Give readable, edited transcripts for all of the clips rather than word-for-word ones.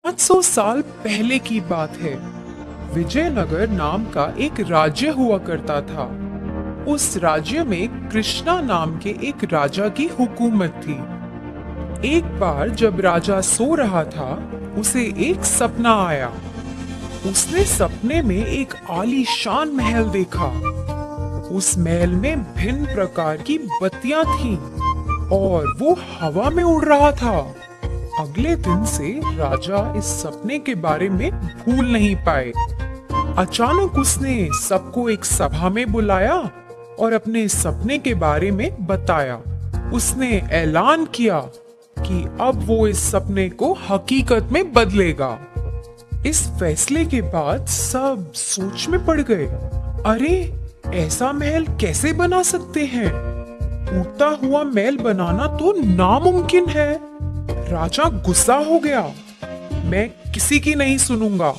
500 साल पहले की बात है। विजयनगर नाम का एक राज्य हुआ करता था। उस राज्य में कृष्णा नाम के एक राजा की हुकूमत थी। एक बार जब राजा सो रहा था, उसे एक सपना आया। उसने सपने में एक आलीशान महल देखा। उस महल में भिन्न प्रकार की बत्तियां थीं और वो हवा में उड़ रहा था। अगले दिन से राजा इस सपने के बारे में भूल नहीं पाए। अचानक उसने सबको एक सभा में बुलाया और अपने सपने के बारे में बताया। उसने ऐलान किया कि अब वो इस सपने को हकीकत में बदलेगा। इस फैसले के बाद सब सोच में पड़ गए। अरे, ऐसा महल कैसे बना सकते हैं? उड़ता हुआ महल बनाना तो नामुमकिन है। राजा गुस्सा हो गया। मैं किसी की नहीं सुनूंगा।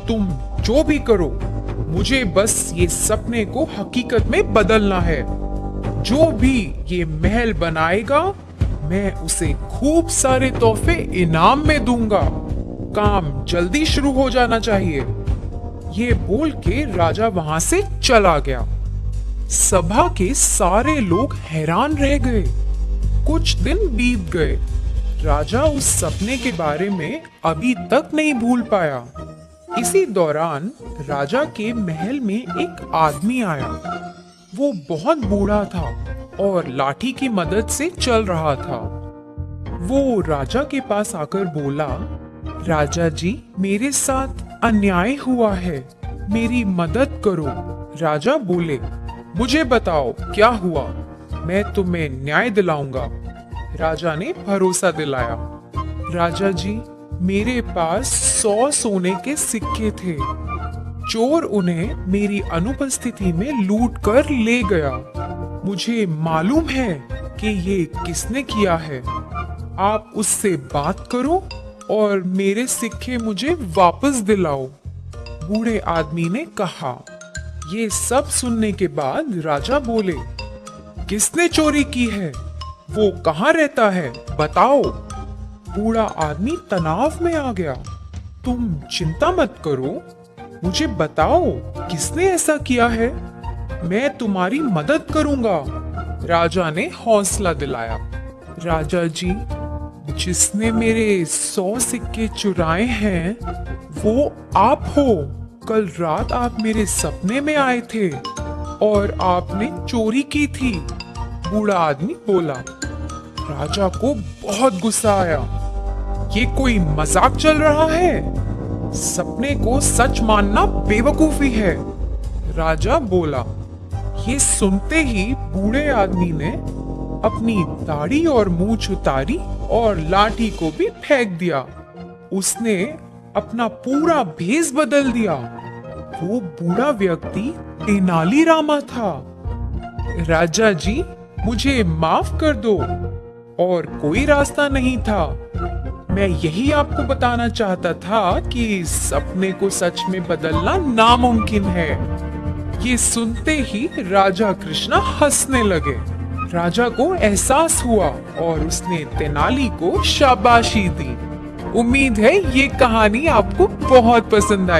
तुम जो भी करो, मुझे बस ये सपने को हकीकत में बदलना है। जो भी ये महल बनाएगा, मैं उसे खूब सारे तोहफे इनाम में दूंगा। काम जल्दी शुरू हो जाना चाहिए। ये बोल के राजा वहां से चला गया। सभा के सारे लोग हैरान रह गए। कुछ दिन बीत गए। राजा उस सपने के बारे में अभी तक नहीं भूल पाया। इसी दौरान राजा के महल में एक आदमी आया। वो बहुत बूढ़ा था और लाठी की मदद से चल रहा था। वो राजा के पास आकर बोला, राजा जी, मेरे साथ अन्याय हुआ है, मेरी मदद करो। राजा बोले, मुझे बताओ क्या हुआ, मैं तुम्हें न्याय दिलाऊंगा। राजा ने भरोसा दिलाया। राजा जी, मेरे पास 100 सोने के सिक्के थे। चोर उन्हें मेरी अनुपस्थिति में लूट कर ले गया। मुझे मालूम है कि ये किसने किया है। आप उससे बात करो और मेरे सिक्के मुझे वापस दिलाओ। बूढ़े आदमी ने कहा। ये सब सुनने के बाद राजा बोले, किसने चोरी की है? वो कहाँ रहता है? बताओ। बूढ़ा आदमी तनाव में आ गया। तुम चिंता मत करो, मुझे बताओ किसने ऐसा किया है, मैं तुम्हारी मदद करूंगा। राजा ने हौसला दिलाया। राजा जी, जिसने मेरे 100 सिक्के चुराए हैं, वो आप हो। कल रात आप मेरे सपने में आए थे और आपने चोरी की थी। बूढ़ा आदमी बोला। राजा को बहुत गुस्सा आया। ये कोई मजाक चल रहा है? सपने को सच मानना बेवकूफी है। राजा बोला। ये सुनते ही बूढ़े आदमी ने अपनी दाढ़ी और मूंछ उतारी और लाठी को भी फेंक दिया। उसने अपना पूरा भेष बदल दिया। वो बूढ़ा व्यक्ति तेनालीरामा था। राजा जी, मुझे माफ कर दो। और कोई रास्ता नहीं था। मैं यही आपको बताना चाहता था कि सपने को सच में बदलना नामुमकिन है। ये सुनते ही राजा कृष्णा हंसने लगे। राजा को एहसास हुआ और उसने तेनाली को शाबाशी दी। उम्मीद है ये कहानी आपको बहुत पसंद आई।